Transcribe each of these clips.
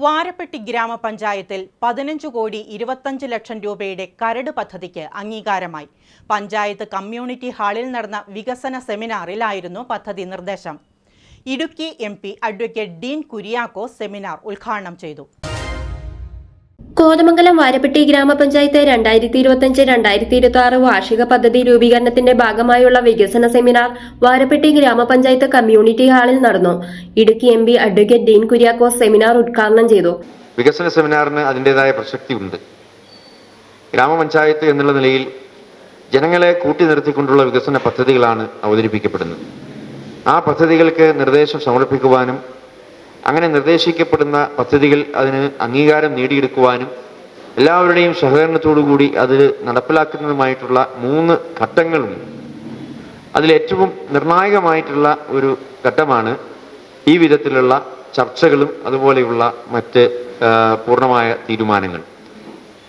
വാരപ്പെട്ടി ഗ്രാമപഞ്ചായത്തിൽ 15,25,00,000 രൂപയുടെ കരട് പദ്ധതിക്ക് അംഗീകാരമായി. പഞ്ചായത്ത് കമ്മ്യൂണിറ്റി ഹാളിൽ നടന്ന വികസന സെമിനാറിലായിരുന്നു പദ്ധതി നിർദ്ദേശം. Idukki MP advocate Dean Kuriakose seminar ഉദ്ഘാടനം ചെയ്തു. കോതമംഗലം വാരപ്പെട്ടി ഗ്രാമപഞ്ചായത്ത് 2025-2026 വാർഷിക പദ്ധതി രൂപീകരണത്തിന്റെ ഭാഗമായുള്ള വികസന സെമിനാർ വാരപ്പെട്ടി ഗ്രാമപഞ്ചായത്ത് കമ്മ്യൂണിറ്റി ഹാളിൽ നടന്നു. Idukki MP advocate Dean Kuriakose seminar ഉദ്ഘാടനം ചെയ്തു. വികസന സെമിനാറിന് അതിൻ്റെതായ പ്രസക്തിയുണ്ട്. ഗ്രാമപഞ്ചായത്ത് എന്നുള്ള നിലയിൽ ജനങ്ങളെ കൂട്ടി നിർത്തിക്കൊണ്ടുള്ള വികസന പദ്ധതികളാണ് അവതരിപ്പിക്കപ്പെടുന്നത്. ആ പദ്ധതികൾക്ക് നിർദ്ദേശം സമർപ്പിക്കുവാനും അങ്ങനെ നിർദ്ദേശിക്കപ്പെടുന്ന പദ്ധതികൾ അതിന് അംഗീകാരം നേടിയെടുക്കുവാനും എല്ലാവരുടെയും സഹകരണത്തോടുകൂടി അത് നടപ്പിലാക്കുന്നതുമായിട്ടുള്ള 3 ഘട്ടങ്ങളുണ്ട്. അതിലേറ്റവും നിർണായകമായിട്ടുള്ള ഒരു ഘട്ടമാണ് ഈ വിധത്തിലുള്ള ചർച്ചകളും അതുപോലെയുള്ള മറ്റ് പൂർണ്ണമായ തീരുമാനങ്ങൾ.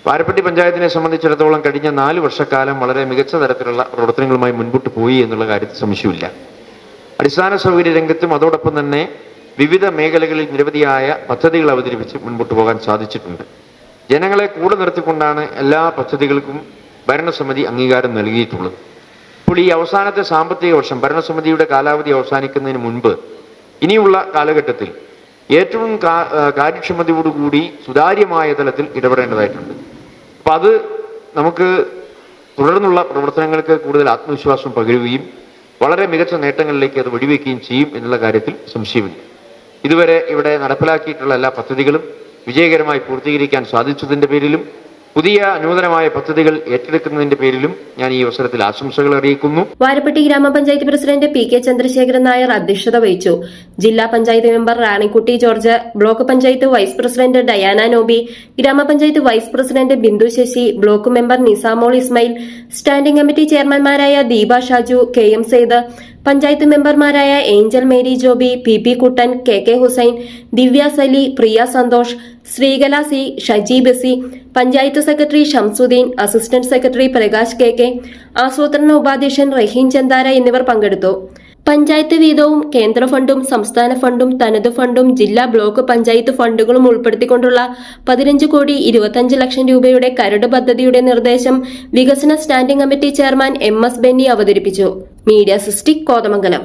വാരപ്പെട്ടി പഞ്ചായത്തിനെ സംബന്ധിച്ചിടത്തോളം കഴിഞ്ഞ 4 വർഷക്കാലം വളരെ മികച്ച തരത്തിലുള്ള പ്രവർത്തനങ്ങളുമായി മുൻപോട്ട് പോയി എന്നുള്ള കാര്യത്തിൽ സംശയമില്ല. അടിസ്ഥാന സൗകര്യ രംഗത്തും അതോടൊപ്പം തന്നെ വിവിധ മേഖലകളിൽ നിരവധിയായ പദ്ധതികൾ അവതരിപ്പിച്ച് മുൻപോട്ട് പോകാൻ സാധിച്ചിട്ടുണ്ട്. ജനങ്ങളെ കൂടെ നിർത്തിക്കൊണ്ടാണ് എല്ലാ പദ്ധതികൾക്കും ഭരണസമിതി അംഗീകാരം നൽകിയിട്ടുള്ളത്. ഇപ്പോൾ ഈ അവസാനത്തെ സാമ്പത്തിക വർഷം ഭരണസമിതിയുടെ കാലാവധി അവസാനിക്കുന്നതിന് മുൻപ് ഇനിയുള്ള കാലഘട്ടത്തിൽ ഏറ്റവും കാര്യക്ഷമതയോടുകൂടി സുതാര്യമായ തലത്തിൽ ഇടപെടേണ്ടതായിട്ടുണ്ട്. അപ്പം അത് നമുക്ക് തുടർന്നുള്ള പ്രവർത്തനങ്ങൾക്ക് കൂടുതൽ ആത്മവിശ്വാസം പകരുകയും വളരെ മികച്ച നേട്ടങ്ങളിലേക്ക് അത് വഴിവെക്കുകയും ചെയ്യും എന്നുള്ള കാര്യത്തിൽ സംശയമില്ല. ഇതുവരെ ഇവിടെ നടപ്പിലാക്കിയിട്ടുള്ള എല്ലാ പദ്ധതികളും വിജയകരമായി പൂർത്തീകരിക്കാൻ സാധിച്ചതിന്റെ പേരിലും പുതിയ നൂതനമായ പദ്ധതികൾ ഏറ്റെടുക്കുന്നതിന്റെ പേരിലും ഞാൻ ഈ അവസരത്തിൽ ആശംസകൾ അറിയിക്കുന്നു. വാരപ്പെട്ടി ഗ്രാമപഞ്ചായത്ത് പ്രസിഡന്റ് PK ചന്ദ്രശേഖരൻ നായർ അധ്യക്ഷത വഹിച്ചു. ജില്ലാ panchayat member Ranikutty George, block panchayat vice president Diana Noby, ഗ്രാമപഞ്ചായത്ത് vice president Bindu Sasi, block member Nisamol Ismail, standing committee ചെയർമാൻമാരായ ദീപ ഷാജു, KM സെയ്ദ്, പഞ്ചായത്ത് മെമ്പർമാരായ Angel Mary Joby, PP Kuttan, KK Hussain, Divya Sali, Priya Santhosh, Sreekala C, Shaji Basi, panchayat secretary Shamsuddin, assistant secretary Prakash KK, ആസൂത്രണ ഉപാധ്യക്ഷൻ റഹീൻ ചന്ദാര എന്നിവർ പങ്കെടുത്തു. പഞ്ചായത്ത് വീതവും കേന്ദ്ര ഫണ്ടും സംസ്ഥാന ഫണ്ടും തനത് ഫണ്ടും ജില്ലാ ബ്ലോക്ക് പഞ്ചായത്ത് ഫണ്ടുകളും ഉൾപ്പെടുത്തിക്കൊണ്ടുള്ള 15,25,00,000 രൂപയുടെ കരട് പദ്ധതിയുടെ നിർദ്ദേശം വികസന standing committee chairman MS Benny അവതരിപ്പിച്ചു. മീഡിയ സിസ്റ്റിക് കോതമംഗലം.